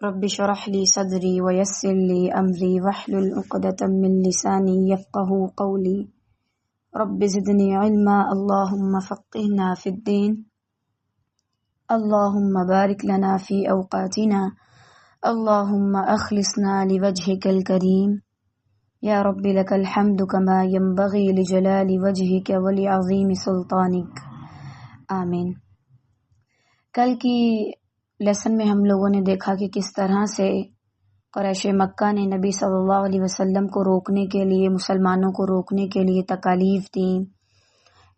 رب اشرح لي صدري ويسر لي أمري واحلل عقدة من لساني يفقهوا قولي رب زدني علما اللهم فقهنا في الدين اللهم بارك لنا في أوقاتنا اللهم أخلصنا لوجهك الكريم يا رب لك الحمد كما ينبغي لجلال وجهك ولعظيم سلطانك آمین۔ کل کی لیسن میں ہم لوگوں نے دیکھا کہ کس طرح سے قریش مکہ نے نبی صلی اللہ علیہ وسلم کو روکنے کے لیے، مسلمانوں کو روکنے کے لیے تکالیف دیں،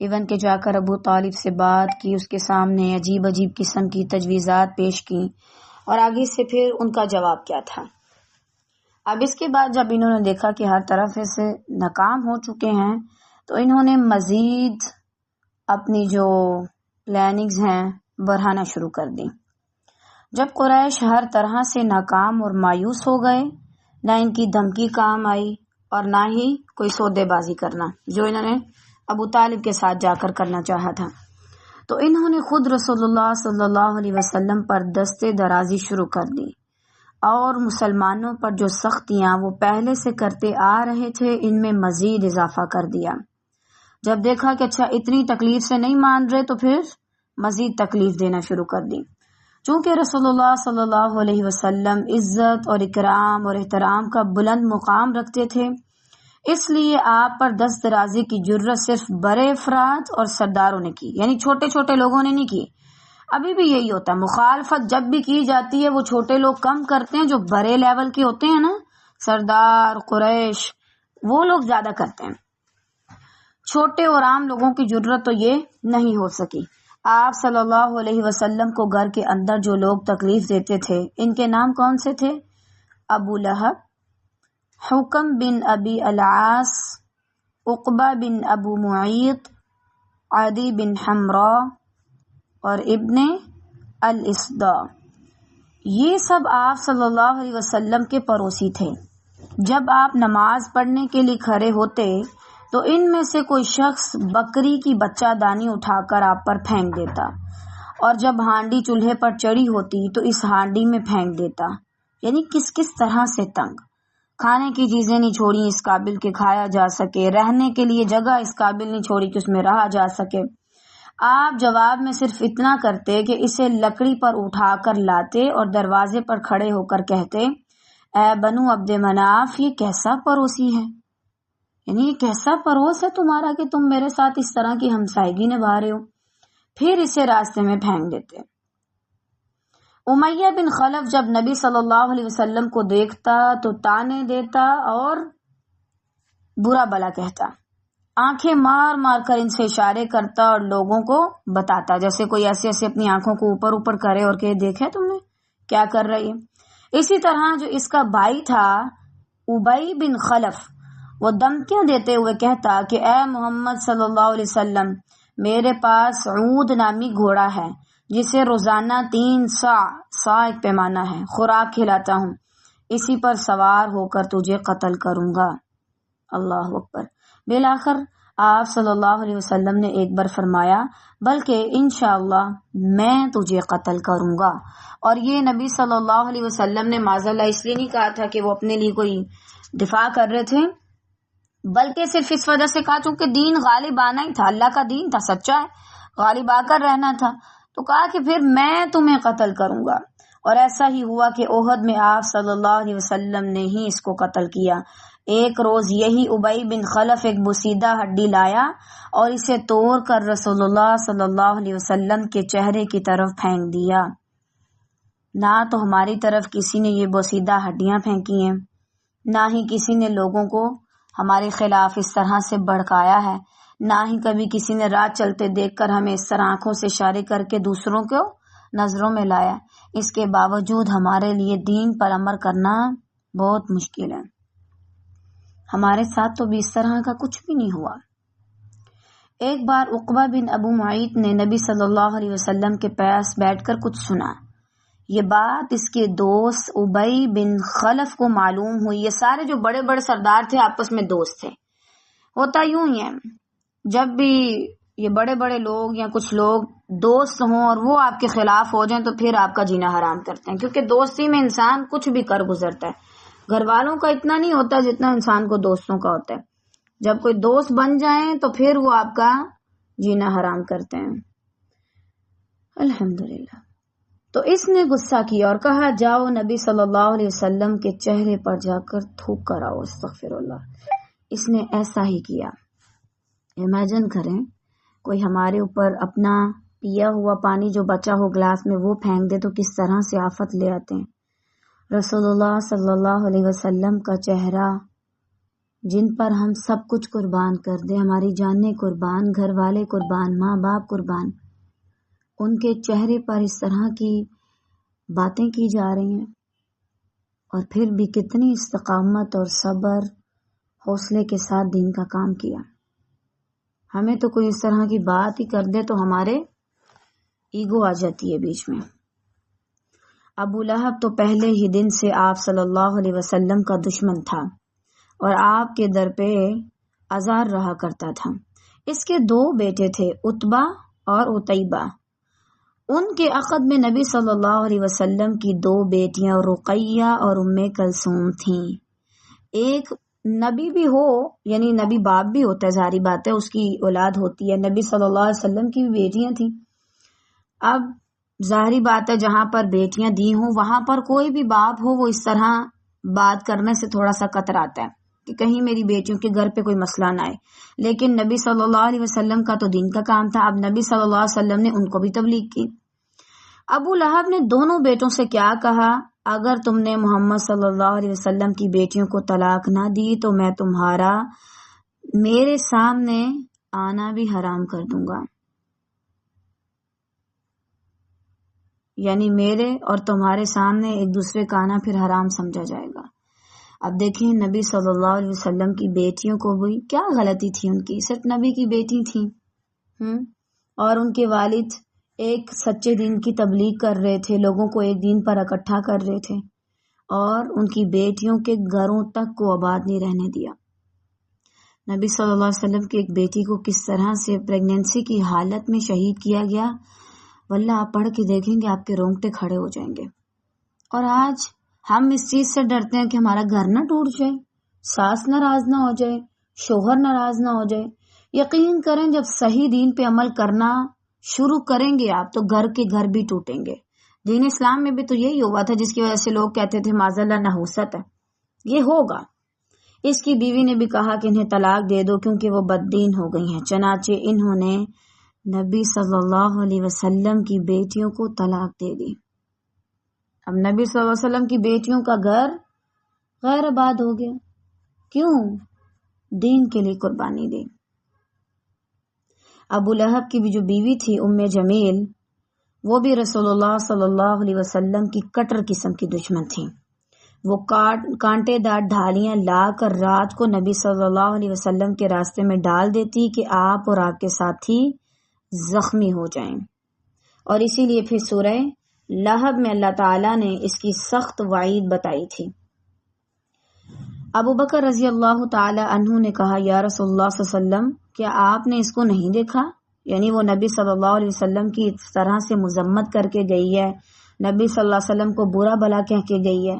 ایون کہ جا کر ابو طالب سے بات کی، اس کے سامنے عجیب عجیب قسم کی تجویزات پیش کی، اور آگے سے پھر ان کا جواب کیا تھا۔ اب اس کے بعد جب انہوں نے دیکھا کہ ہر طرف سے ناکام ہو چکے ہیں تو انہوں نے مزید اپنی جو پلاننگز ہیں بڑھانا شروع کر دی۔ جب قریش ہر طرح سے ناکام اور مایوس ہو گئے، نہ ان کی دھمکی کام آئی اور نہ ہی کوئی سودے بازی کرنا جو انہوں نے ابو طالب کے ساتھ جا کر کرنا چاہا تھا، تو انہوں نے خود رسول اللہ صلی اللہ علیہ وسلم پر دستے درازی شروع کر دی، اور مسلمانوں پر جو سختیاں وہ پہلے سے کرتے آ رہے تھے ان میں مزید اضافہ کر دیا۔ جب دیکھا کہ اچھا اتنی تکلیف سے نہیں مان رہے تو پھر مزید تکلیف دینا شروع کر دی۔ چونکہ رسول اللہ صلی اللہ علیہ وسلم عزت اور اکرام اور احترام کا بلند مقام رکھتے تھے، اس لیے آپ پر دست درازی کی جرت صرف بڑے افراد اور سرداروں نے کی، یعنی چھوٹے چھوٹے لوگوں نے نہیں کی۔ ابھی بھی یہی ہوتا ہے، مخالفت جب بھی کی جاتی ہے وہ چھوٹے لوگ کم کرتے ہیں، جو بڑے لیول کے ہوتے ہیں نا، سردار قریش، وہ لوگ زیادہ کرتے ہیں۔ چھوٹے اور عام لوگوں کی جرت تو یہ نہیں ہو سکی۔ آپ صلی اللہ علیہ وسلم کو گھر کے اندر جو لوگ تکلیف دیتے تھے ان کے نام کون سے تھے؟ ابو لہب، حکم بن ابی العاص، عقبہ بن ابو معیط، عدی بن حمراء اور ابن الاصداء۔ یہ سب آپ صلی اللہ علیہ وسلم کے پڑوسی تھے۔ جب آپ نماز پڑھنے کے لیے کھڑے ہوتے تو ان میں سے کوئی شخص بکری کی بچہ دانی اٹھا کر آپ پر پھینک دیتا، اور جب ہانڈی چولہے پر چڑھی ہوتی تو اس ہانڈی میں پھینک دیتا۔ یعنی کس طرح سے تنگ، کھانے کی چیزیں نہیں چھوڑی اس قابل کہ کھایا جا سکے، رہنے کے لیے جگہ اس قابل نہیں چھوڑی کہ اس میں رہا جا سکے۔ آپ جواب میں صرف اتنا کرتے کہ اسے لکڑی پر اٹھا کر لاتے اور دروازے پر کھڑے ہو کر کہتے، اے بنو عبد مناف، یہ کیسا پڑوسی ہے، یعنی یہ کیسا پڑوس ہے تمہارا کہ تم میرے ساتھ اس طرح کی ہمسائیگی نبھا رہے ہو، پھر اسے راستے میں پھینک دیتے۔ امیہ بن خلف جب نبی صلی اللہ علیہ وسلم کو دیکھتا تو تانے دیتا اور برا بلا کہتا، آنکھیں مار مار کر ان سے اشارے کرتا اور لوگوں کو بتاتا، جیسے کوئی ایسے ایسے اپنی آنکھوں کو اوپر اوپر کرے اور کہ دیکھے تم نے کیا کر رہی ہے۔ اسی طرح جو اس کا بھائی تھا ابی بن خلف، وہ دھمکیاں دیتے ہوئے کہتا کہ اے محمد صلی اللہ علیہ وسلم، میرے پاس عود نامی گھوڑا ہے جسے روزانہ 3 سا ایک پیمانہ ہے خوراک کھلاتا ہوں، اسی پر سوار ہو کر تجھے قتل کروں گا۔ اللہ اکبر۔ بالآخر آپ صلی اللہ علیہ وسلم نے ایک بار فرمایا، بلکہ انشاءاللہ میں تجھے قتل کروں گا۔ اور یہ نبی صلی اللہ علیہ وسلم نے معاذ اللہ اس لیے نہیں کہا تھا کہ وہ اپنے لیے کوئی دفاع کر رہے تھے، بلکہ صرف اس وجہ سے کہا چونکہ دین غالب آنا ہی تھا، اللہ کا دین تھا، سچا ہے، غالب آ کر رہنا تھا، تو کہا کہ پھر میں تمہیں قتل کروں گا۔ اور ایسا ہی ہوا کہ احد میں آپ صلی اللہ علیہ وسلم نے ہی اس کو قتل کیا۔ ایک روز یہی ابی بن خلف ایک بوسیدہ ہڈی لایا اور اسے توڑ کر رسول اللہ صلی اللہ علیہ وسلم کے چہرے کی طرف پھینک دیا۔ نہ تو ہماری طرف کسی نے یہ بوسیدہ ہڈیاں پھینکی ہیں، نہ ہی کسی نے لوگوں کو ہمارے خلاف اس طرح سے بھڑکایا ہے، نہ ہی کبھی کسی نے راہ چلتے دیکھ کر ہمیں اس طرح آنکھوں سے اشارے کر کے دوسروں کو نظروں میں لایا۔ اس کے باوجود ہمارے لیے دین پر عمل کرنا بہت مشکل ہے۔ ہمارے ساتھ تو بھی اس طرح کا کچھ بھی نہیں ہوا۔ ایک بار عقبہ بن ابو معیط نے نبی صلی اللہ علیہ وسلم کے پاس بیٹھ کر کچھ سنا۔ یہ بات اس کے دوست ابی بن خلف کو معلوم ہوئی۔ یہ سارے جو بڑے بڑے سردار تھے آپس میں دوست تھے۔ ہوتا یوں ہی ہے، جب بھی یہ بڑے بڑے لوگ یا کچھ لوگ دوست ہوں اور وہ آپ کے خلاف ہو جائیں تو پھر آپ کا جینا حرام کرتے ہیں، کیونکہ دوستی میں انسان کچھ بھی کر گزرتا ہے۔ گھر والوں کا اتنا نہیں ہوتا جتنا انسان کو دوستوں کا ہوتا ہے۔ جب کوئی دوست بن جائیں تو پھر وہ آپ کا جینا حرام کرتے ہیں۔ الحمدللہ۔ تو اس نے غصہ کیا اور کہا جاؤ نبی صلی اللہ علیہ وسلم کے چہرے پر جا کر تھوک کر آؤ۔ استغفر اللہ۔ اس نے ایسا ہی کیا۔ امیجن کریں کوئی ہمارے اوپر اپنا پیا ہوا پانی جو بچا ہو گلاس میں وہ پھینک دے تو کس طرح سے آفت لے آتے ہیں۔ رسول اللہ صلی اللہ علیہ وسلم کا چہرہ جن پر ہم سب کچھ قربان کر دیں، ہماری جانیں قربان، گھر والے قربان، ماں باپ قربان، ان کے چہرے پر اس طرح کی باتیں کی جا رہی ہیں، اور پھر بھی کتنی استقامت اور صبر حوصلے کے ساتھ دین کا کام کیا۔ ہمیں تو کوئی اس طرح کی بات ہی کر دے تو ہمارے ایگو آ جاتی ہے بیچ میں۔ ابو لہب تو پہلے ہی دن سے آپ صلی اللہ علیہ وسلم کا دشمن تھا اور آپ کے در پہ آزار رہا کرتا تھا۔ اس کے 2 بیٹے تھے، عتبہ اور عتیبہ۔ ان کے عقد میں نبی صلی اللہ علیہ وسلم کی 2 بیٹیاں رقیہ اور ام کلثوم تھیں۔ ایک نبی بھی ہو، یعنی نبی باپ بھی ہوتا ہے، ظاہری بات ہے اس کی اولاد ہوتی ہے، نبی صلی اللہ علیہ وسلم کی بھی بیٹیاں تھیں۔ اب ظاہری بات ہے جہاں پر بیٹیاں دی ہوں وہاں پر کوئی بھی باپ ہو وہ اس طرح بات کرنے سے تھوڑا سا کتراتا ہے کہ کہیں میری بیٹیوں کے گھر پہ کوئی مسئلہ نہ آئے، لیکن نبی صلی اللہ علیہ وسلم کا تو دین کا کام تھا۔ اب نبی صلی اللہ علیہ وسلم نے ان کو بھی تبلیغ کی۔ ابو لہب نے دونوں بیٹوں سے کیا کہا، اگر تم نے محمد صلی اللہ علیہ وسلم کی بیٹیوں کو طلاق نہ دی تو میں تمہارا میرے سامنے آنا بھی حرام کر دوں گا، یعنی میرے اور تمہارے سامنے ایک دوسرے کا آنا پھر حرام سمجھا جائے گا۔ اب دیکھیں نبی صلی اللہ علیہ وسلم کی بیٹیوں کو بھی کیا غلطی تھی، ان کی صرف نبی کی بیٹی تھیں اور ان کے والد ایک سچے دین کی تبلیغ کر رہے تھے، لوگوں کو ایک دین پر اکٹھا کر رہے تھے، اور ان کی بیٹیوں کے گھروں تک کو آباد نہیں رہنے دیا۔ نبی صلی اللہ علیہ وسلم کی ایک بیٹی کو کس طرح سے پریگنینسی کی حالت میں شہید کیا گیا، واللہ آپ پڑھ کے دیکھیں گے آپ کے رونگٹے کھڑے ہو جائیں گے۔ اور آج ہم اس چیز سے ڈرتے ہیں کہ ہمارا گھر نہ ٹوٹ جائے، ساس ناراض نہ ہو جائے، شوہر ناراض نہ ہو جائے۔ یقین کریں جب صحیح دین پہ عمل کرنا شروع کریں گے آپ تو گھر کے گھر بھی ٹوٹیں گے۔ دین اسلام میں بھی تو یہی ہوا تھا جس کی وجہ سے لوگ کہتے تھے معاذ اللہ نحوست ہے، یہ ہوگا۔ اس کی بیوی نے بھی کہا کہ انہیں طلاق دے دو کیونکہ وہ بد دین ہو گئی ہیں، چنانچہ انہوں نے نبی صلی اللہ علیہ وسلم کی بیٹیوں کو طلاق دے دی۔ اب نبی صلی اللہ علیہ وسلم کی بیٹیوں کا گھر غیر آباد ہو گیا، کیوں؟ دین کے لیے قربانی دی۔ ابو لہب کی بھی جو بیوی تھی ام جمیل، وہ بھی رسول اللہ صلی اللہ علیہ وسلم کی کٹر قسم کی دشمن تھی۔ وہ کانٹے دار ڈھالیاں لا کر رات کو نبی صلی اللہ علیہ وسلم کے راستے میں ڈال دیتی کہ آپ اور آپ کے ساتھی زخمی ہو جائیں، اور اسی لیے پھر سورہ لہب میں اللہ تعالیٰ نے اس کی سخت وعید بتائی تھی۔ ابو بکر رضی اللہ تعالی عنہ نے کہا یا رسول اللہ صلی اللہ علیہ وسلم کیا آپ نے اس کو نہیں دیکھا؟ یعنی وہ نبی صلی اللہ علیہ وسلم کی اس طرح سے مذمت کر کے گئی ہے، نبی صلی اللہ علیہ وسلم کو برا بھلا کہہ کے گئی ہے۔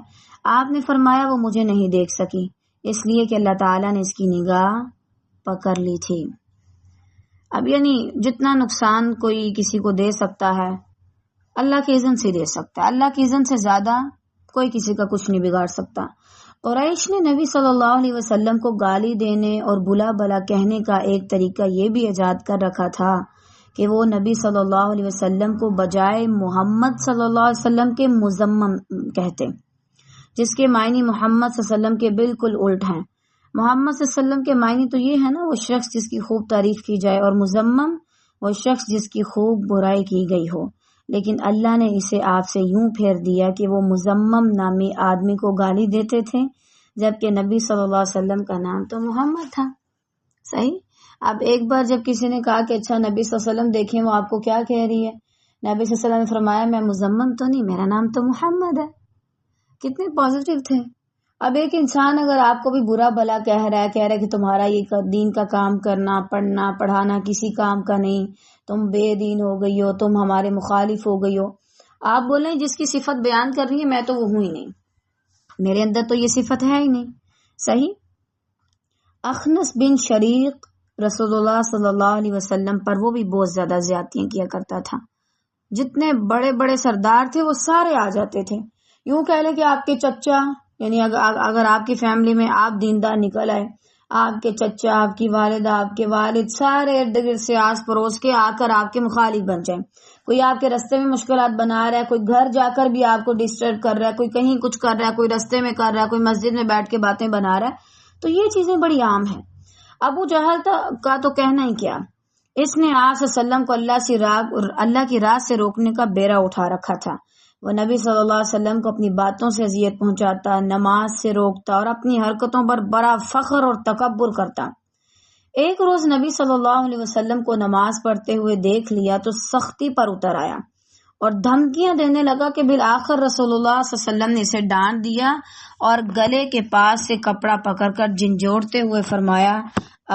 آپ نے فرمایا وہ مجھے نہیں دیکھ سکی، اس لیے کہ اللہ تعالیٰ نے اس کی نگاہ پکڑ لی تھی۔ اب یعنی جتنا نقصان کوئی کسی کو دے سکتا ہے اللہ کی اذن سے دے سکتا ہے، اللہ کی اذن سے زیادہ کوئی کسی کا کچھ نہیں بگاڑ سکتا۔ قریش نے نبی صلی اللہ علیہ وسلم کو گالی دینے اور بلا بلا کہنے کا ایک طریقہ یہ بھی ایجاد کر رکھا تھا کہ وہ نبی صلی اللہ علیہ وسلم کو بجائے محمد صلی اللہ علیہ وسلم کے مذمم کہتے، جس کے معنی محمد صلی اللہ علیہ وسلم کے بالکل الٹ ہیں۔ محمد صلی اللہ علیہ وسلم کے معنی تو یہ ہے نا وہ شخص جس کی خوب تعریف کی جائے، اور مذمم وہ شخص جس کی خوب برائی کی گئی ہو، لیکن اللہ نے اسے آپ سے یوں پھیر دیا کہ وہ مذمم نامی آدمی کو گالی دیتے تھے جبکہ نبی صلی اللہ علیہ وسلم کا نام تو محمد تھا۔ صحیح۔ اب ایک بار جب کسی نے کہا کہ اچھا نبی صلی اللہ علیہ وسلم دیکھیں وہ آپ کو کیا کہہ رہی ہے، نبی صلی اللہ علیہ وسلم نے فرمایا میں مذمم تو نہیں، میرا نام تو محمد ہے۔ کتنے پازیٹیو تھے، اب ایک انسان اگر آپ کو بھی برا بھلا کہہ رہا ہے کہ تمہارا یہ دین کا کام کرنا پڑھنا پڑھانا کسی کام کا نہیں، تم بے دین ہو گئی ہو، تم ہمارے مخالف ہو گئی ہو، آپ بولیں جس کی صفت بیان کر رہی ہے میں تو وہ ہوں ہی نہیں، میرے اندر تو یہ صفت ہے ہی نہیں. صحیح. اخنس بن شریق رسول اللہ صلی اللہ علیہ وسلم پر وہ بھی بہت زیادہ زیادتیاں کیا کرتا تھا. جتنے بڑے بڑے سردار تھے وہ سارے آ جاتے تھے. یوں کہہ لیں کہ آپ کے چچا، یعنی اگر آپ کی فیملی میں آپ دیندار نکل آئے، آپ کے چچا، آپ کی والدہ، آپ کے والد سارے ارد گرد سے آس پڑوس کے آ کر آپ کے مخالف بن جائیں. کوئی آپ کے رستے میں مشکلات بنا رہا ہے، کوئی گھر جا کر بھی آپ کو ڈسٹرب کر رہا ہے، کوئی کہیں کچھ کر رہا ہے، کوئی رستے میں کر رہا ہے، کوئی مسجد میں بیٹھ کے باتیں بنا رہا ہے، تو یہ چیزیں بڑی عام ہیں. ابو جہل کا تو کہنا ہی کیا، اس نے آپ صلی اللہ علیہ وسلم کو اللہ کی راہ سے روکنے کا بیڑا اٹھا رکھا تھا. وہ نبی صلی اللہ علیہ وسلم کو اپنی باتوں سے اذیت پہنچاتا، نماز سے روکتا اور اپنی حرکتوں پر بڑا فخر اور تکبر کرتا. ایک روز نبی صلی اللہ علیہ وسلم کو نماز پڑھتے ہوئے دیکھ لیا تو سختی پر اتر آیا اور دھمکیاں دینے لگا کہ بالآخر رسول اللہ صلی اللہ علیہ وسلم نے اسے ڈانٹ دیا اور گلے کے پاس سے کپڑا پکڑ کر جھنجھوڑتے ہوئے فرمایا،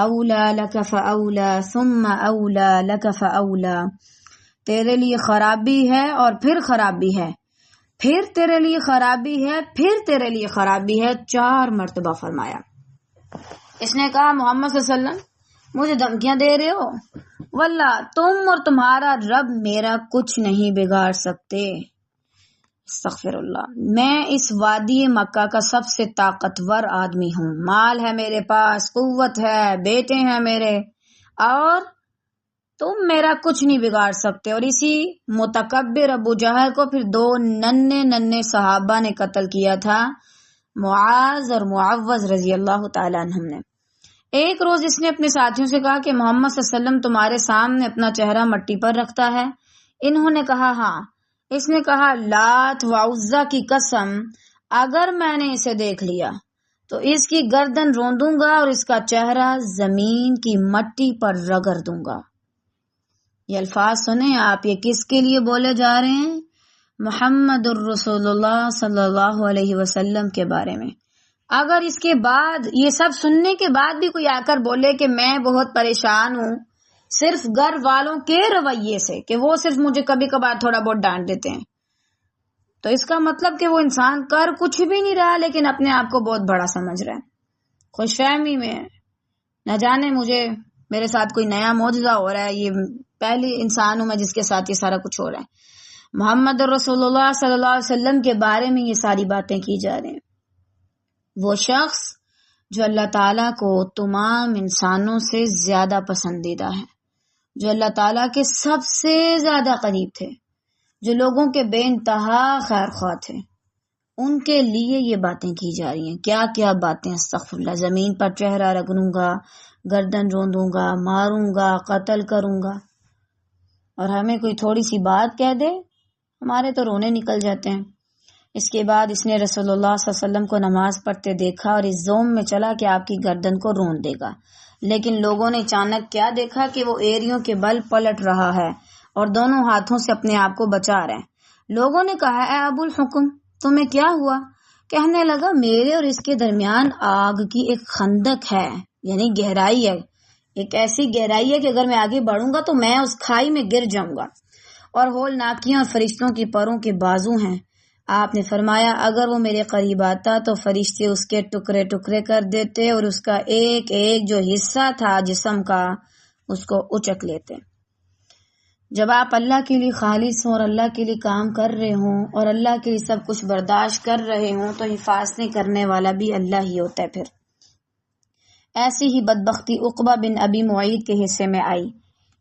اولا لک فاولا ثم اولا لک فاولا، تیرے لیے خرابی ہے اور پھر خرابی ہے، پھر تیرے لیے خرابی ہے، پھر تیرے لیے خرابی ہے، 4 مرتبہ فرمایا. اس نے کہا محمد صلی اللہ علیہ وسلم مجھے دھمکیاں دے رہے ہو، واللہ تم اور تمہارا رب میرا کچھ نہیں بگاڑ سکتے. استغفر اللہ. میں اس وادی مکہ کا سب سے طاقتور آدمی ہوں، مال ہے میرے پاس، قوت ہے، بیٹے ہیں میرے، اور تم میرا کچھ نہیں بگاڑ سکتے. اور اسی متکبر ابو جہل کو پھر 2 ننھے صحابہ نے قتل کیا تھا، معاذ اور معوذ رضی اللہ تعالی عنہم نے. ایک روز اس نے اپنے ساتھیوں سے کہا کہ محمد صلی اللہ علیہ وسلم تمہارے سامنے اپنا چہرہ مٹی پر رکھتا ہے. انہوں نے کہا ہاں. اس نے کہا لات و عزا کی قسم، اگر میں نے اسے دیکھ لیا تو اس کی گردن روندوں گا اور اس کا چہرہ زمین کی مٹی پر رگڑ دوں گا. یہ الفاظ سنیں آپ، یہ کس کے لیے بولے جا رہے ہیں؟ محمد الرسول اللہ صلی اللہ علیہ وسلم کے بارے میں. اگر اس کے بعد یہ سب سننے کے بعد بھی کوئی آ کر بولے کہ میں بہت پریشان ہوں صرف گھر والوں کے رویے سے، کہ وہ صرف مجھے کبھی کبھار تھوڑا بہت ڈانٹ دیتے ہیں، تو اس کا مطلب کہ وہ انسان کر کچھ بھی نہیں رہا لیکن اپنے آپ کو بہت بڑا سمجھ رہا ہے، خوش فہمی میں، نہ جانے میرے ساتھ کوئی نیا معجزہ ہو رہا ہے، یہ پہلی انسان ہوں میں جس کے ساتھ یہ سارا کچھ ہو رہا ہے. محمد رسول اللہ صلی اللہ علیہ وسلم کے بارے میں یہ ساری باتیں کی جا رہی ہیں. وہ شخص جو اللہ تعالیٰ کو تمام انسانوں سے زیادہ پسندیدہ ہے، جو اللہ تعالیٰ کے سب سے زیادہ قریب تھے، جو لوگوں کے بے انتہا خیر خواہ تھے، ان کے لیے یہ باتیں کی جا رہی ہیں. کیا کیا باتیں، استغفر اللہ. زمین پر چہرہ رگڑوں گا، گردن روندوں گا، ماروں گا، قتل کروں گا. اور ہمیں کوئی تھوڑی سی بات کہہ دے ہمارے تو رونے نکل جاتے ہیں. اس کے بعد اس نے رسول اللہ صلی اللہ علیہ وسلم کو نماز پڑھتے دیکھا اور اس زوم میں چلا کہ آپ کی گردن کو رون دے گا، لیکن لوگوں نے اچانک کیا دیکھا کہ وہ ایریوں کے بل پلٹ رہا ہے اور دونوں ہاتھوں سے اپنے آپ کو بچا رہے ہیں. لوگوں نے کہا اے ابو الحکم تمہیں کیا ہوا؟ کہنے لگا میرے اور اس کے درمیان آگ کی ایک خندق ہے، یعنی گہرائی ہے، ایک ایسی گہرائی ہے کہ اگر میں آگے بڑھوں گا تو میں اس کھائی میں گر جاؤں گا، اور ہول ناکیاں اور فرشتوں کی پروں کے بازو ہیں. آپ نے فرمایا اگر وہ میرے قریب آتا تو فرشتے اس کے ٹکڑے ٹکڑے کر دیتے اور اس کا ایک ایک جو حصہ تھا جسم کا اس کو اچک لیتے. جب آپ اللہ کے لیے خالص ہوں اور اللہ کے لیے کام کر رہے ہوں اور اللہ کے لیے سب کچھ برداشت کر رہے ہوں تو حفاظتیں کرنے والا بھی اللہ ہی ہوتا ہے. پھر ایسی ہی بدبختی عقبہ بن ابی معیط کے حصے میں آئی.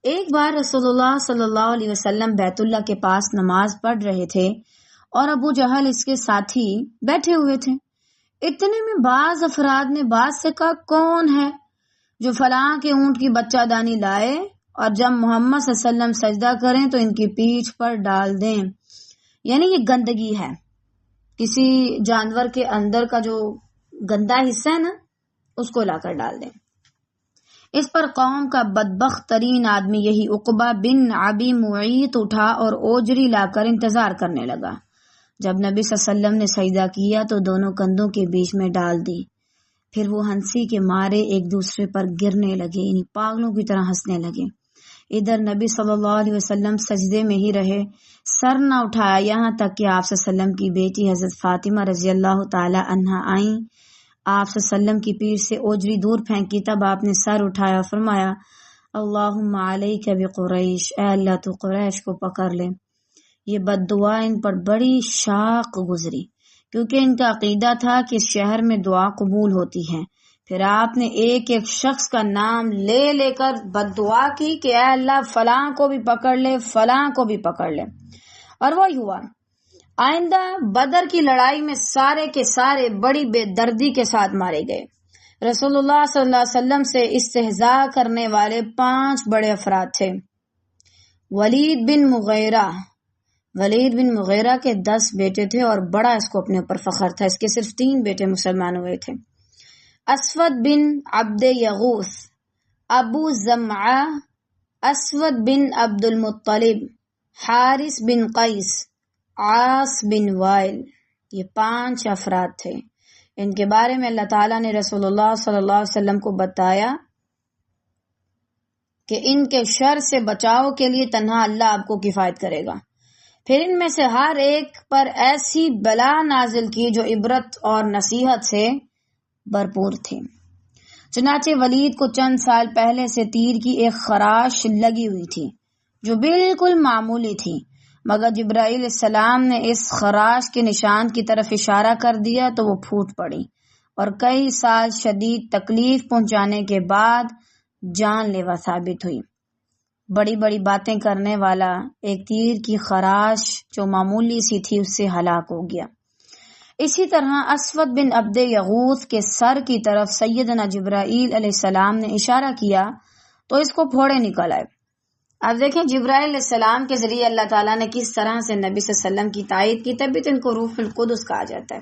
ایک بار رسول اللہ صلی اللہ علیہ وسلم بیت اللہ کے پاس نماز پڑھ رہے تھے اور ابو جہل اس کے ساتھی بیٹھے ہوئے تھے. اتنے میں بعض افراد نے بعض سے کہا کون ہے جو فلاں کے اونٹ کی بچہ دانی لائے اور جب محمد صلی اللہ علیہ وسلم سجدہ کریں تو ان کی پیٹھ پر ڈال دیں. یعنی یہ گندگی ہے، کسی جانور کے اندر کا جو گندا حصہ ہے نا اس کو لا کر ڈال دیں. اس پر قوم کا بدبخت ترین آدمی یہی عقبہ بن ابی معیط اٹھا اور اوجری لا کر انتظار کرنے لگا. جب نبی صلی اللہ علیہ وسلم نے سجدہ کیا تو دونوں کندھوں کے بیچ میں ڈال دی، پھر وہ ہنسی کے مارے ایک دوسرے پر گرنے لگے، یعنی پاگلوں کی طرح ہنسنے لگے۔ ادھر نبی صلی اللہ علیہ وسلم سجدے میں ہی رہے، سر نہ اٹھایا، یہاں تک کہ آپ صلی اللہ علیہ وسلم کی بیٹی حضرت فاطمہ رضی اللہ تعالی عنہا آئیں، آپ صلی اللہ علیہ وسلم کی پیٹھ سے اوجری دور پھینکی، تب آپ نے سر اٹھایا، فرمایا اللہم علیک بقریش، اے اللہ تو قریش کو پکڑ لے۔ یہ بد دعا ان پر بڑی شاق گزری، کیونکہ ان کا عقیدہ تھا کہ اس شہر میں دعا قبول ہوتی ہے۔ پھر آپ نے ایک ایک شخص کا نام لے لے کر بد دعا کی کہ اے اللہ فلاں کو بھی پکڑ لے، فلاں کو بھی پکڑ لے، اور وہی ہوا۔ آئندہ بدر کی لڑائی میں سارے کے سارے بڑی بے دردی کے ساتھ مارے گئے۔ رسول اللہ صلی اللہ علیہ وسلم سے استہزاء کرنے والے 5 بڑے افراد تھے۔ ولید بن مغیرہ کے 10 بیٹے تھے اور بڑا اس کو اپنے اوپر فخر تھا، اس کے صرف 3 بیٹے مسلمان ہوئے تھے۔ اسود بن عبد یغوث، ابو زمعہ، اسود بن عبد المطلب، حارث بن قیس، عاص بن وائل، یہ 5 افراد تھے۔ ان کے بارے میں اللہ تعالیٰ نے رسول اللہ صلی اللہ علیہ وسلم کو بتایا کہ ان کے شر سے بچاؤ کے لیے تنہا اللہ آپ کو کفایت کرے گا۔ پھر ان میں سے ہر ایک پر ایسی بلا نازل کی جو عبرت اور نصیحت سے بھرپور تھی۔ چنانچہ ولید کو چند سال پہلے سے تیر کی ایک خراش لگی ہوئی تھی جو بالکل معمولی تھی، مگر جبرائیل علیہ السلام نے اس خراش کے نشان کی طرف اشارہ کر دیا تو وہ پھوٹ پڑی اور کئی سال شدید تکلیف پہنچانے کے بعد جان لیوا ثابت ہوئی۔ بڑی بڑی باتیں کرنے والا ایک تیر کی خراش جو معمولی سی تھی اس سے ہلاک ہو گیا۔ اسی طرح اسود بن عبد یغوث کے سر کی طرف سیدنا جبرائیل علیہ السلام نے اشارہ کیا تو اس کو پھوڑے نکل آئے۔ اب دیکھیں جبرائیل علیہ السلام کے ذریعے اللہ تعالیٰ نے کس طرح سے نبی صلی اللہ علیہ وسلم کی تائید کی، تبھی تو ان کو روح القدس کہا جاتا ہے۔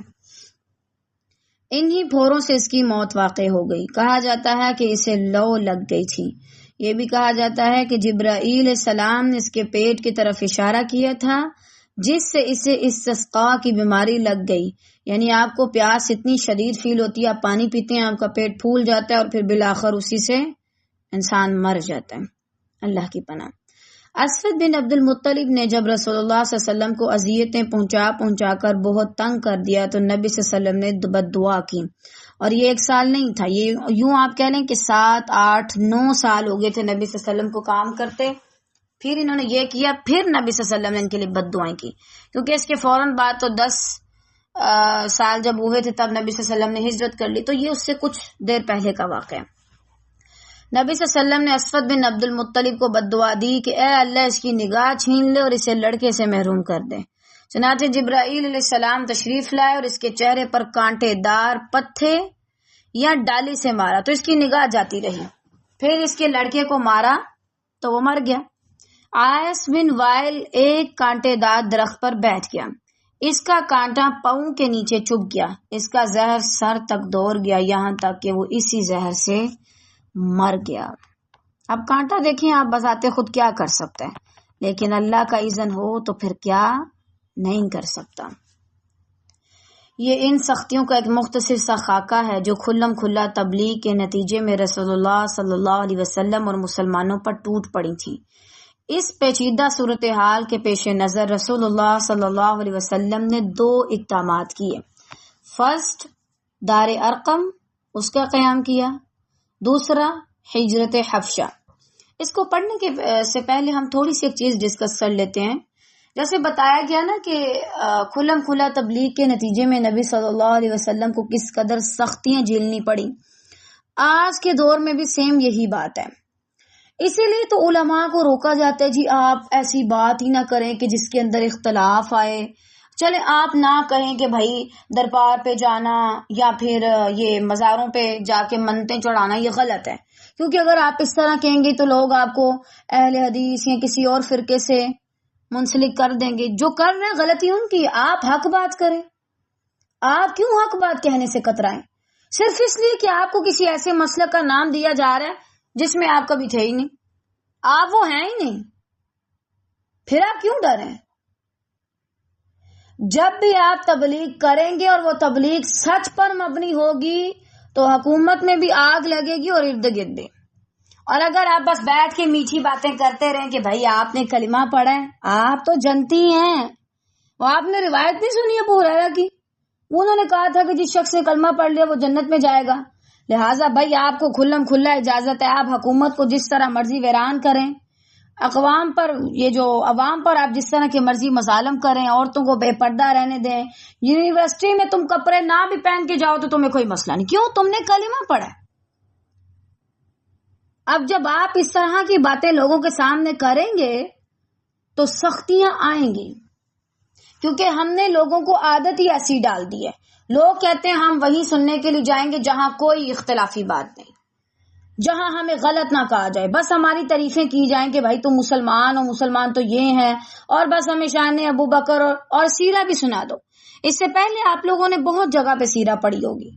انہی پھوروں سے اس کی موت واقع ہو گئی۔ کہا جاتا ہے کہ اسے لو لگ گئی تھی۔ یہ بھی کہا جاتا ہے کہ جبرائیل علیہ السلام نے اس کے پیٹ کی طرف اشارہ کیا تھا جس سے اسے استسقاء کی بیماری لگ گئی، یعنی آپ کو پیاس اتنی شدید فیل ہوتی ہے، آپ پانی پیتے ہیں، آپ کا پیٹ پھول جاتا ہے اور پھر بالآخر اسی سے انسان مر جاتا ہے۔ اللہ کی پناہ۔ اسود بن عبد المطلب نے جب رسول اللہ صلی اللہ علیہ وسلم کو اذیتیں پہنچا کر بہت تنگ کر دیا تو نبی صلی اللہ علیہ وسلم نے بد دعا کی، اور یہ 1 سال نہیں تھا، یہ یوں آپ کہہ لیں کہ 7، 8، 9 سال ہو گئے تھے نبی صلی اللہ علیہ وسلم کو کام کرتے۔ پھر انہوں نے یہ کیا، پھر نبی صلی اللہ علیہ وسلم نے ان کے لیے بد دعائیں کی، کیونکہ اس کے فوراً بعد تو 10 سال جب ہوئے تھے تب نبی صلی اللہ علیہ وسلم نے ہجرت کر لی، تو یہ اس سے کچھ دیر پہلے کا واقعہ ہے۔ نبی صلی اللہ علیہ وسلم نے اسود بن عبد المطلب کو بد دعا دی کہ اے اللہ اس کی نگاہ چھین لے اور اسے لڑکے سے محروم کر دے۔ چنانچہ جبرائیل علیہ السلام تشریف لائے اور اس کے چہرے پر کانٹے دار پتھے یا ڈالی سے مارا تو اس کی نگاہ جاتی رہی، پھر اس کے لڑکے کو مارا تو وہ مر گیا۔ عاص بن وائل ایک کانٹے دار درخت پر بیٹھ گیا، اس کا کانٹا پاؤں کے نیچے چبھ گیا، اس کا زہر سر تک دوڑ گیا، یہاں تک کہ وہ اسی زہر سے مر گیا۔ اب کانٹا دیکھیں آپ بذات خود کیا کر سکتا ہے، لیکن اللہ کا اذن ہو تو پھر کیا نہیں کر سکتا۔ یہ ان سختیوں کا ایک مختصر سا خاکہ ہے جو کھلم کھلا تبلیغ کے نتیجے میں رسول اللہ صلی اللہ علیہ وسلم اور مسلمانوں پر ٹوٹ پڑی تھی۔ اس پیچیدہ صورتحال کے پیش نظر رسول اللہ صلی اللہ علیہ وسلم نے 2 اقدامات کیے۔ فرسٹ، دار ارقم، اس کا قیام کیا، دوسرا ہجرت حبشہ۔ اس کو پڑھنے کے سے پہلے ہم تھوڑی سی ایک چیز ڈسکس کر لیتے ہیں۔ جیسے بتایا گیا نا کہ کھلم کھلا تبلیغ کے نتیجے میں نبی صلی اللہ علیہ وسلم کو کس قدر سختیاں جھیلنی پڑی، آج کے دور میں بھی سیم یہی بات ہے۔ اسی لیے تو علماء کو روکا جاتا ہے، جی آپ ایسی بات ہی نہ کریں کہ جس کے اندر اختلاف آئے۔ چلے آپ نہ کہیں کہ بھائی دربار پہ جانا یا پھر یہ مزاروں پہ جا کے منتیں چڑھانا یہ غلط ہے، کیونکہ اگر آپ اس طرح کہیں گے تو لوگ آپ کو اہل حدیث یا کسی اور فرقے سے منسلک کر دیں گے۔ جو کر رہے ہیں غلطی ان کی، آپ حق بات کریں۔ آپ کیوں حق بات کہنے سے کترائیں؟ صرف اس لیے کہ آپ کو کسی ایسے مسلک کا نام دیا جا رہا ہے جس میں آپ کبھی تھے ہی نہیں، آپ وہ ہیں ہی نہیں، پھر آپ کیوں ڈریں؟ جب بھی آپ تبلیغ کریں گے اور وہ تبلیغ سچ پر مبنی ہوگی تو حکومت میں بھی آگ لگے گی اور ارد گرد بھی. اور اگر آپ بس بیٹھ کے میٹھی باتیں کرتے رہیں کہ بھائی آپ نے کلمہ پڑھا ہے، آپ تو جنتی ہیں. وہ آپ نے روایت نہیں سنی ابو ہریرہ کی؟ انہوں نے کہا تھا کہ جس شخص نے کلمہ پڑھ لیا وہ جنت میں جائے گا. لہٰذا بھائی آپ کو کھلم کھلا اجازت ہے، آپ حکومت کو جس طرح مرضی ویران کریں، عوام پر آپ جس طرح کی مرضی مظالم کریں، عورتوں کو بے پردہ رہنے دیں. یونیورسٹی میں تم کپڑے نہ بھی پہن کے جاؤ تو تمہیں کوئی مسئلہ نہیں. کیوں؟ تم نے کلمہ پڑھا ہے. اب جب آپ اس طرح کی باتیں لوگوں کے سامنے کریں گے تو سختیاں آئیں گی، کیونکہ ہم نے لوگوں کو عادت ہی ایسی ڈال دی ہے. لوگ کہتے ہیں ہم وہیں سننے کے لیے جائیں گے جہاں کوئی اختلافی بات نہیں، جہاں ہمیں غلط نہ کہا جائے، بس ہماری تعریفیں کی جائیں کہ بھائی تم مسلمان ہو، مسلمان تو یہ ہیں، اور بس ہمیں شان ابو بکر اور سیرہ بھی سنا دو. اس سے پہلے آپ لوگوں نے بہت جگہ پہ سیرہ پڑھی ہوگی،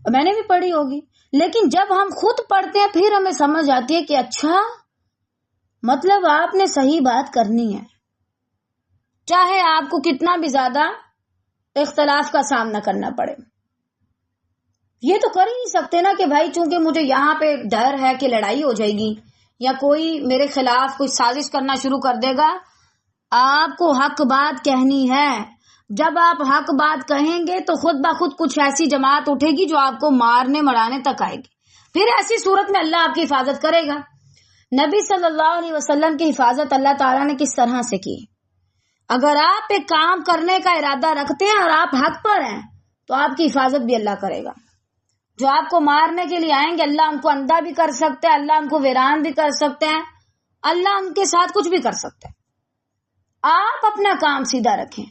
میں نے بھی پڑھی ہوگی، لیکن جب ہم خود پڑھتے ہیں پھر ہمیں سمجھ آتی ہے کہ اچھا مطلب آپ نے صحیح بات کرنی ہے، چاہے آپ کو کتنا بھی زیادہ اختلاف کا سامنا کرنا پڑے. یہ تو کر ہی نہیں سکتے نا کہ بھائی چونکہ مجھے یہاں پہ ڈر ہے کہ لڑائی ہو جائے گی یا کوئی میرے خلاف کوئی سازش کرنا شروع کر دے گا. آپ کو حق بات کہنی ہے. جب آپ حق بات کہیں گے تو خود بخود کچھ ایسی جماعت اٹھے گی جو آپ کو مارنے مرانے تک آئے گی. پھر ایسی صورت میں اللہ آپ کی حفاظت کرے گا. نبی صلی اللہ علیہ وسلم کی حفاظت اللہ تعالیٰ نے کس طرح سے کی؟ اگر آپ ایک کام کرنے کا ارادہ رکھتے ہیں اور آپ حق پر ہیں تو آپ کی حفاظت بھی اللہ کرے گا. جو آپ کو مارنے کے لیے آئیں گے اللہ ان کو اندھا بھی کر سکتے ہیں، اللہ ان کو ویران بھی کر سکتے ہیں، اللہ ان کے ساتھ کچھ بھی کر سکتے ہیں. آپ اپنا کام سیدھا رکھیں.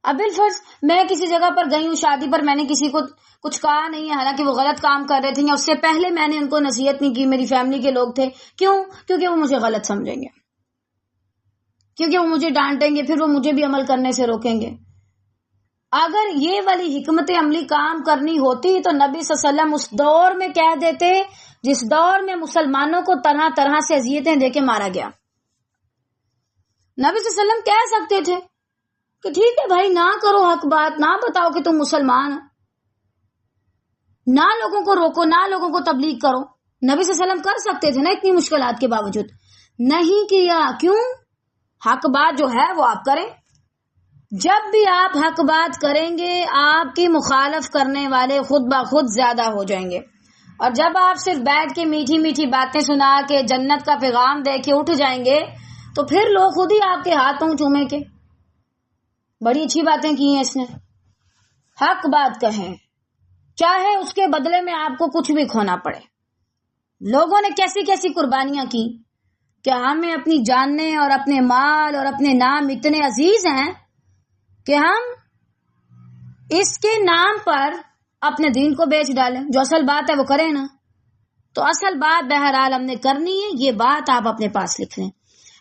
اب بالفرض میں کسی جگہ پر گئی ہوں شادی پر، میں نے کسی کو کچھ کہا نہیں ہے، حالانکہ وہ غلط کام کر رہے تھے یا اس سے پہلے میں نے ان کو نصیحت نہیں کی، میری فیملی کے لوگ تھے. کیوں؟ کیونکہ وہ مجھے غلط سمجھیں گے، کیونکہ وہ مجھے ڈانٹیں گے، پھر وہ مجھے بھی عمل کرنے سے روکیں گے. اگر یہ والی حکمت عملی کام کرنی ہوتی تو نبی صلی اللہ علیہ وسلم اس دور میں کہہ دیتے جس دور میں مسلمانوں کو طرح طرح سے اذیتیں دے کے مارا گیا. نبی صلی اللہ علیہ وسلم کہہ سکتے تھے کہ ٹھیک ہے بھائی نہ کرو حق بات، نہ بتاؤ کہ تم مسلمان، نہ لوگوں کو روکو، نہ لوگوں کو تبلیغ کرو. نبی صلی اللہ علیہ وسلم کر سکتے تھے نا اتنی مشکلات کے باوجود. نہیں کیا. کیوں؟ حق بات جو ہے وہ آپ کریں. جب بھی آپ حق بات کریں گے آپ کی مخالف کرنے والے خود بخود زیادہ ہو جائیں گے. اور جب آپ صرف بیٹھ کے میٹھی میٹھی باتیں سنا کے جنت کا پیغام دے کے اٹھ جائیں گے تو پھر لوگ خود ہی آپ کے ہاتھوں چومیں کے بڑی اچھی باتیں کی ہیں اس نے. حق بات کہیں چاہے اس کے بدلے میں آپ کو کچھ بھی کھونا پڑے. لوگوں نے کیسی کیسی قربانیاں کی کہ ہمیں اپنی جانیں اور اپنے مال اور اپنے نام اتنے عزیز ہیں کہ ہم اس کے نام پر اپنے دین کو بیچ ڈالیں. جو اصل بات ہے وہ کریں نا. تو اصل بات بہرحال ہم نے کرنی ہے، یہ بات آپ اپنے پاس لکھ لیں.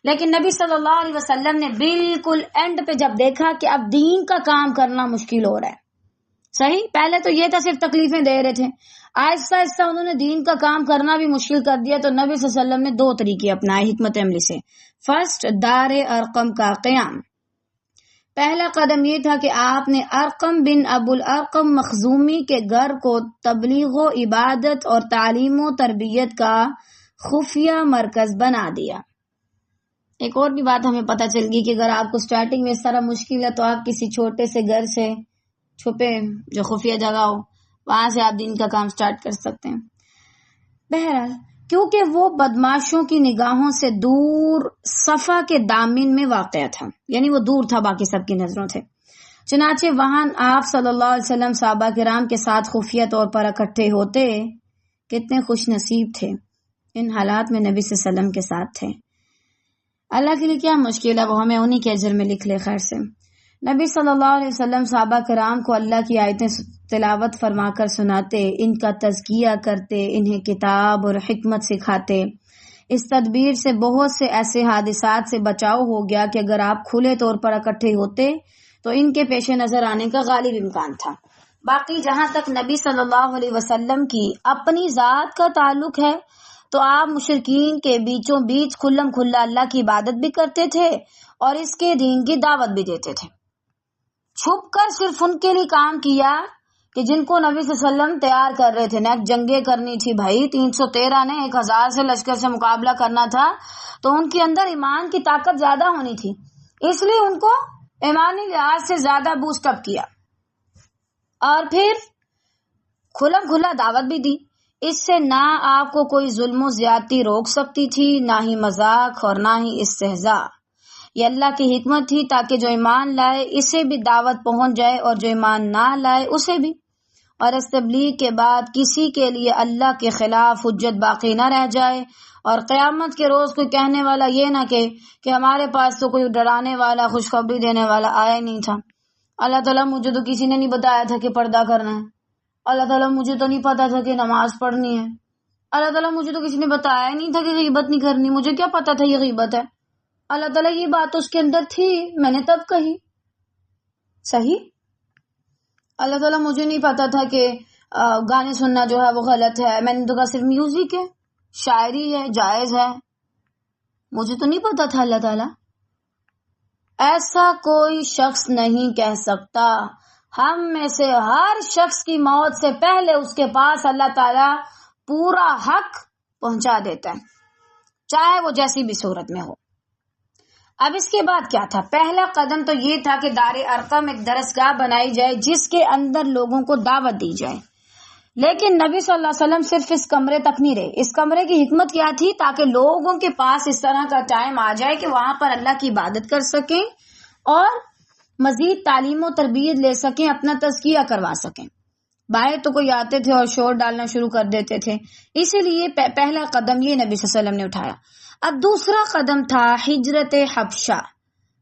لیکن نبی صلی اللہ علیہ وسلم نے بالکل اینڈ پہ جب دیکھا کہ اب دین کا کام کرنا مشکل ہو رہا ہے، صحیح پہلے تو یہ تھا صرف تکلیفیں دے رہے تھے، آہستہ آہستہ انہوں نے دین کا کام کرنا بھی مشکل کر دیا. تو نبی صلی اللہ علیہ وسلم نے 2 طریقے اپنائے حکمت عملی سے. فرسٹ، دار ارقم کا قیام. پہلا قدم یہ تھا کہ آپ نے ارقم بن ابو الارقم مخزومی کے گھر کو تبلیغ و عبادت اور تعلیم و تربیت کا خفیہ مرکز بنا دیا. ایک اور بھی بات ہمیں پتہ چل گئی کہ اگر آپ کو سٹارٹنگ میں اس طرح مشکل ہے تو آپ کسی چھوٹے سے گھر سے چھپے جو خفیہ جگہ ہو وہاں سے آپ دین کا کام سٹارٹ کر سکتے ہیں. بہرحال کیونکہ وہ بدماشوں کی نگاہوں سے دور صفا کے دامن میں واقع تھا، یعنی وہ دور تھا باقی سب کی نظروں سے، چنانچہ وہاں آپ صلی اللہ علیہ وسلم صحابہ کرام کے ساتھ خفیہ طور پر اکٹھے ہوتے. کتنے خوش نصیب تھے ان حالات میں نبی صلی اللہ علیہ وسلم کے ساتھ تھے. اللہ کے لیے کیا مشکل ہے، وہ ہمیں انہی کے اجر میں لکھ لے خیر سے. نبی صلی اللہ علیہ وسلم صحابہ کرام کو اللہ کی آیتیں تلاوت فرما کر سناتے، ان کا تزکیہ کرتے، انہیں کتاب اور حکمت سکھاتے. اس تدبیر سے بہت سے ایسے حادثات سے بچاؤ ہو گیا کہ اگر آپ کھلے طور پر اکٹھے ہوتے تو ان کے پیش نظر آنے کا غالب امکان تھا. باقی جہاں تک نبی صلی اللہ علیہ وسلم کی اپنی ذات کا تعلق ہے تو آپ مشرکین کے بیچوں بیچ کھلم کھلا اللہ کی عبادت بھی کرتے تھے اور اس کے دین کی دعوت بھی دیتے تھے. چھپ کر صرف ان کے لیے کام کیا کہ جن کو نبی صلی اللہ علیہ وسلم تیار کر رہے تھے. نیک جنگیں کرنی تھی بھائی. 313 نے 1000 سے لشکر سے مقابلہ کرنا تھا، تو ان کے اندر ایمان کی طاقت زیادہ ہونی تھی، اس لیے ان کو ایمانی لحاظ سے زیادہ بوسٹ اپ کیا اور پھر کھلم کھلا دعوت بھی دی. اس سے نہ آپ کو کوئی ظلم و زیادتی روک سکتی تھی، نہ ہی مذاق اور نہ ہی استہزاء. یہ اللہ کی حکمت تھی تاکہ جو ایمان لائے اسے بھی دعوت پہنچ جائے اور جو ایمان نہ لائے اسے بھی. اور اس تبلیغ کے بعد کسی کے لیے اللہ کے خلاف حجت باقی نہ رہ جائے اور قیامت کے روز کوئی کہنے والا یہ نہ کہ ہمارے پاس تو کوئی ڈرانے والا خوشخبری دینے والا آیا ہی نہیں تھا. اللہ تعالیٰ مجھے تو کسی نے نہیں بتایا تھا کہ پردہ کرنا ہے. اللہ تعالیٰ مجھے تو نہیں پتا تھا کہ نماز پڑھنی ہے. اللہ تعالیٰ مجھے تو کسی نے بتایا ہی نہیں تھا کہ غیبت نہیں کرنی. مجھے کیا پتا تھا یہ غیبت ہے. اللہ تعالیٰ یہ بات اس کے اندر تھی، میں نے تب کہی. صحیح. اللہ تعالیٰ مجھے نہیں پتا تھا کہ گانے سننا جو ہے وہ غلط ہے. میں نے تو کہا صرف میوزک ہے، شاعری ہے، جائز ہے. مجھے تو نہیں پتا تھا. اللہ تعالیٰ ایسا کوئی شخص نہیں کہہ سکتا. ہم میں سے ہر شخص کی موت سے پہلے اس کے پاس اللہ تعالیٰ پورا حق پہنچا دیتا ہے، چاہے وہ جیسی بھی صورت میں ہو. اب اس کے بعد کیا تھا؟ پہلا قدم تو یہ تھا کہ دار ارقم ایک درسگاہ بنائی جائے جس کے اندر لوگوں کو دعوت دی جائے. لیکن نبی صلی اللہ علیہ وسلم صرف اس کمرے تک نہیں رہے. اس کمرے کی حکمت کیا تھی؟ تاکہ لوگوں کے پاس اس طرح کا ٹائم آ جائے کہ وہاں پر اللہ کی عبادت کر سکیں اور مزید تعلیم و تربیت لے سکیں، اپنا تزکیہ کروا سکیں. باہر تو کوئی آتے تھے اور شور ڈالنا شروع کر دیتے تھے. اسی لیے پہلا قدم یہ نبی صلی اللہ علیہ وسلم نے اٹھایا. اب دوسرا قدم تھا ہجرت حبشہ.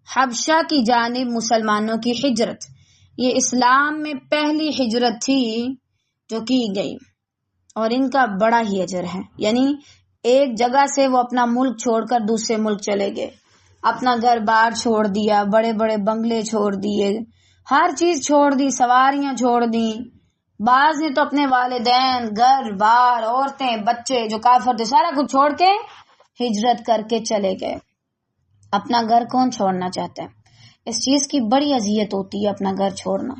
حبشہ کی جانب مسلمانوں کی ہجرت. یہ اسلام میں پہلی ہجرت تھی جو کی گئی اور ان کا بڑا ہی اجر ہے. یعنی ایک جگہ سے وہ اپنا ملک چھوڑ کر دوسرے ملک چلے گئے، اپنا گھر بار چھوڑ دیا، بڑے بڑے بنگلے چھوڑ دیے، ہر چیز چھوڑ دی، سواریاں چھوڑ دی. بعض نے تو اپنے والدین، گھر بار، عورتیں، بچے جو کافر تھے سارا کچھ چھوڑ کے ہجرت کر کے چلے گئے. اپنا گھر کون چھوڑنا چاہتا ہے؟ اس چیز کی بڑی اذیت ہوتی ہے اپنا گھر چھوڑنا.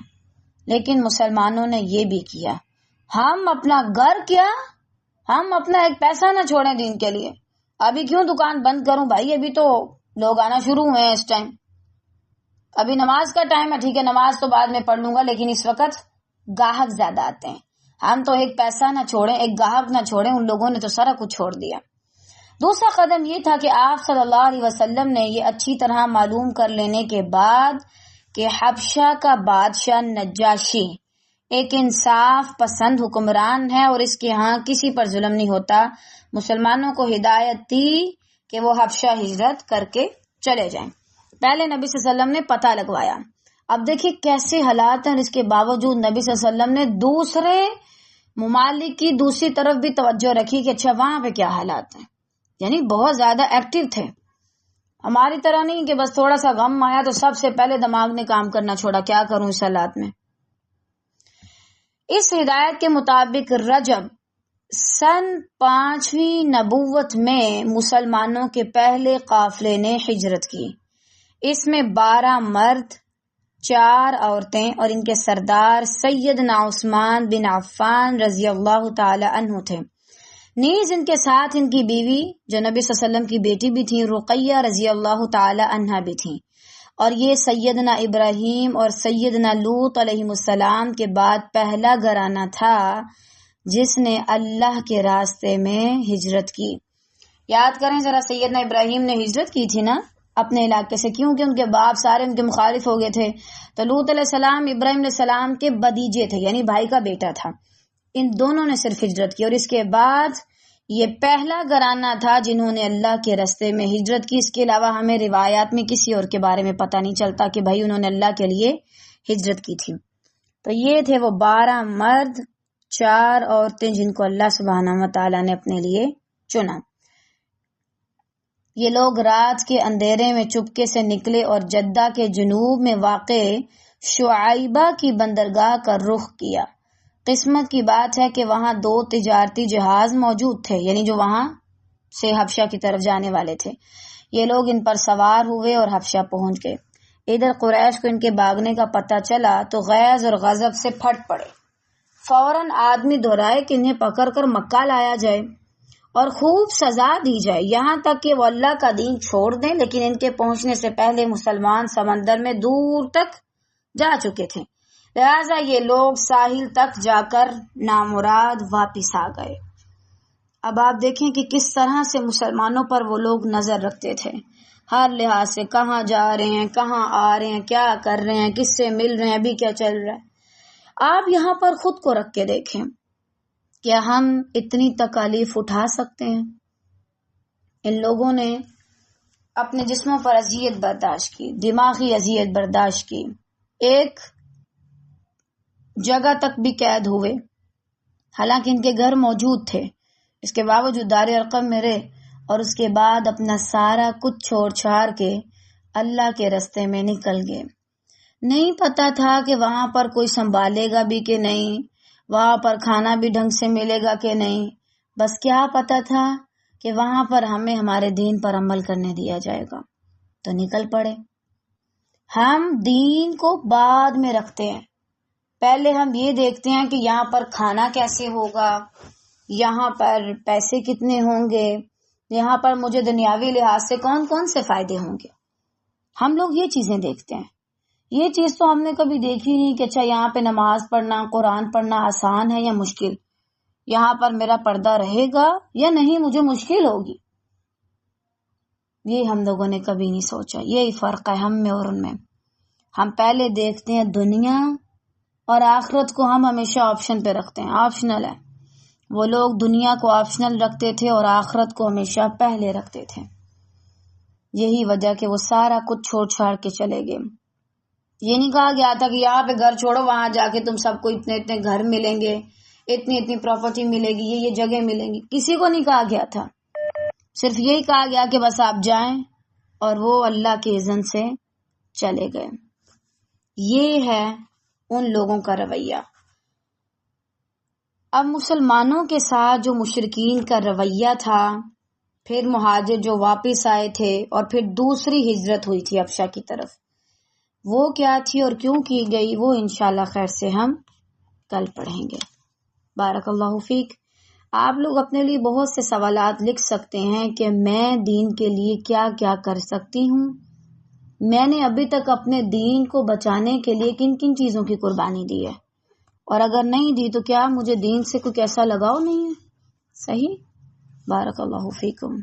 لیکن مسلمانوں نے یہ بھی کیا. ہم اپنا گھر کیا، ہم اپنا ایک پیسہ نہ چھوڑیں دین کے لیے. ابھی کیوں دکان بند کروں بھائی، ابھی تو لوگ آنا شروع ہوئے ہیں. اس ٹائم ابھی نماز کا ٹائم ہے، ٹھیک ہے نماز تو بعد میں پڑھ لوں گا، لیکن اس وقت گاہک زیادہ آتے ہیں. ہم تو ایک پیسہ نہ چھوڑیں، ایک گاہک نہ چھوڑیں. ان لوگوں نے تو سارا کچھ چھوڑ دیا. دوسرا قدم یہ تھا کہ آپ صلی اللہ علیہ وسلم نے یہ اچھی طرح معلوم کر لینے کے بعد کہ حبشہ کا بادشاہ نجاشی ایک انصاف پسند حکمران ہے اور اس کے ہاں کسی پر ظلم نہیں ہوتا، مسلمانوں کو ہدایت دی کہ وہ حبشہ ہجرت کر کے چلے جائیں. پہلے نبی صلی اللہ علیہ وسلم نے پتہ لگوایا. اب دیکھیں کیسے حالات ہیں، اور اس کے باوجود نبی صلی اللہ علیہ وسلم نے دوسرے ممالک کی دوسری طرف بھی توجہ رکھی کہ اچھا وہاں پہ کیا حالات ہیں. یعنی بہت زیادہ ایکٹیو تھے. ہماری طرح نہیں کہ بس تھوڑا سا غم آیا تو سب سے پہلے دماغ نے کام کرنا چھوڑا، کیا کروں اس حالات میں. اس ہدایت کے مطابق رجب سن 5ویں نبوت میں مسلمانوں کے پہلے قافلے نے ہجرت کی. اس میں 12 مرد، 4 عورتیں اور ان کے سردار سیدنا عثمان بن عفان رضی اللہ تعالی عنہ تھے. نیز ان کے ساتھ ان کی بیوی جو نبی صلی اللہ علیہ وسلم کی بیٹی بھی تھی، رقیہ رضی اللہ تعالی عنہا بھی تھیں. اور یہ سیدنا ابراہیم اور سیدنا لوط علیہ السلام کے بعد پہلا گھرانہ تھا جس نے اللہ کے راستے میں ہجرت کی. یاد کریں ذرا، سیدنا ابراہیم نے ہجرت کی تھی نا اپنے علاقے سے، کیونکہ ان کے باپ سارے ان کے مخالف ہو گئے تھے. تو لوط علیہ السلام ابراہیم علیہ السلام کے بھتیجے تھے، یعنی بھائی کا بیٹا تھا. ان دونوں نے صرف ہجرت کی اور اس کے بعد یہ پہلا گھرانہ تھا جنہوں نے اللہ کے راستے میں ہجرت کی. اس کے علاوہ ہمیں روایات میں کسی اور کے بارے میں پتہ نہیں چلتا کہ بھائی انہوں نے اللہ کے لیے ہجرت کی تھی. تو یہ تھے وہ 12 مرد، 4 عورتیں جن کو اللہ سبحانہ و تعالیٰ نے اپنے لیے چنا. یہ لوگ رات کے اندھیرے میں چپکے سے نکلے اور جدہ کے جنوب میں واقع شعیبہ کی بندرگاہ کا رخ کیا. قسمت کی بات ہے کہ وہاں 2 تجارتی جہاز موجود تھے، یعنی جو وہاں سے حبشہ کی طرف جانے والے تھے. یہ لوگ ان پر سوار ہوئے اور حبشہ پہنچ گئے. ادھر قریش کو ان کے بھاگنے کا پتہ چلا تو غیظ اور غضب سے پھٹ پڑے. فوراً آدمی دہرائے کہ انہیں پکڑ کر مکہ لایا جائے اور خوب سزا دی جائے، یہاں تک کہ وہ اللہ کا دین چھوڑ دیں. لیکن ان کے پہنچنے سے پہلے مسلمان سمندر میں دور تک جا چکے تھے، لہذا یہ لوگ ساحل تک جا کر نامراد واپس آ گئے. اب آپ دیکھیں کہ کس طرح سے مسلمانوں پر وہ لوگ نظر رکھتے تھے، ہر لحاظ سے، کہاں جا رہے ہیں، کہاں آ رہے ہیں، کیا کر رہے ہیں، کس سے مل رہے ہیں، ابھی کیا چل رہا ہے. آپ یہاں پر خود کو رکھ کے دیکھیں، کیا ہم اتنی تکالیف اٹھا سکتے ہیں؟ ان لوگوں نے اپنے جسموں پر اذیت برداشت کی، دماغی اذیت برداشت کی، ایک جگہ تک بھی قید ہوئے، حالانکہ ان کے گھر موجود تھے. اس کے باوجود دار ارقم میں رہے اور اس کے بعد اپنا سارا کچھ چھوڑ چھاڑ کے اللہ کے راستے میں نکل گئے. نہیں پتا تھا کہ وہاں پر کوئی سنبھالے گا بھی کہ نہیں، وہاں پر کھانا بھی ڈھنگ سے ملے گا کہ نہیں، بس کیا پتا تھا کہ وہاں پر ہمیں ہمارے دین پر عمل کرنے دیا جائے گا. تو نکل پڑے. ہم دین کو بعد میں رکھتے ہیں، پہلے ہم یہ دیکھتے ہیں کہ یہاں پر کھانا کیسے ہوگا، یہاں پر پیسے کتنے ہوں گے، یہاں پر مجھے دنیاوی لحاظ سے کون کون سے فائدے ہوں گے. ہم لوگ یہ چیزیں دیکھتے ہیں. یہ چیز تو ہم نے کبھی دیکھی نہیں کہ اچھا یہاں پہ نماز پڑھنا، قرآن پڑھنا آسان ہے یا مشکل، یہاں پر میرا پردہ رہے گا یا نہیں، مجھے مشکل ہوگی. یہ ہم لوگوں نے کبھی نہیں سوچا. یہی فرق ہے ہم میں اور ان میں. ہم پہلے دیکھتے ہیں دنیا اور آخرت کو ہم ہمیشہ آپشن پہ رکھتے ہیں، آپشنل ہے. وہ لوگ دنیا کو آپشنل رکھتے تھے اور آخرت کو ہمیشہ پہلے رکھتے تھے. یہی وجہ کہ وہ سارا کچھ چھوڑ چھاڑ کے چلے گئے. یہ نہیں کہا گیا تھا کہ یہاں پہ گھر چھوڑو، وہاں جا کے تم سب کو اتنے اتنے گھر ملیں گے، اتنی اتنی پراپرٹی ملے گی، یہ جگہ ملیں گی. کسی کو نہیں کہا گیا تھا. صرف یہی کہا گیا کہ بس آپ جائیں، اور وہ اللہ کے اذن سے چلے گئے. یہ ہے ان لوگوں کا رویہ. اب مسلمانوں کے ساتھ جو مشرکین کا رویہ تھا، پھر مہاجر جو واپس آئے تھے اور پھر دوسری ہجرت ہوئی تھی حبشہ کی طرف، وہ کیا تھی اور کیوں کی گئی، وہ انشاءاللہ خیر سے ہم کل پڑھیں گے. بارک اللہ فیک. آپ لوگ اپنے لیے بہت سے سوالات لکھ سکتے ہیں کہ میں دین کے لیے کیا کیا کر سکتی ہوں، میں نے ابھی تک اپنے دین کو بچانے کے لیے کن کن چیزوں کی قربانی دی ہے، اور اگر نہیں دی تو کیا مجھے دین سے کوئی ایسا لگاؤ نہیں ہے. صحیح. بارک اللہ فیکم.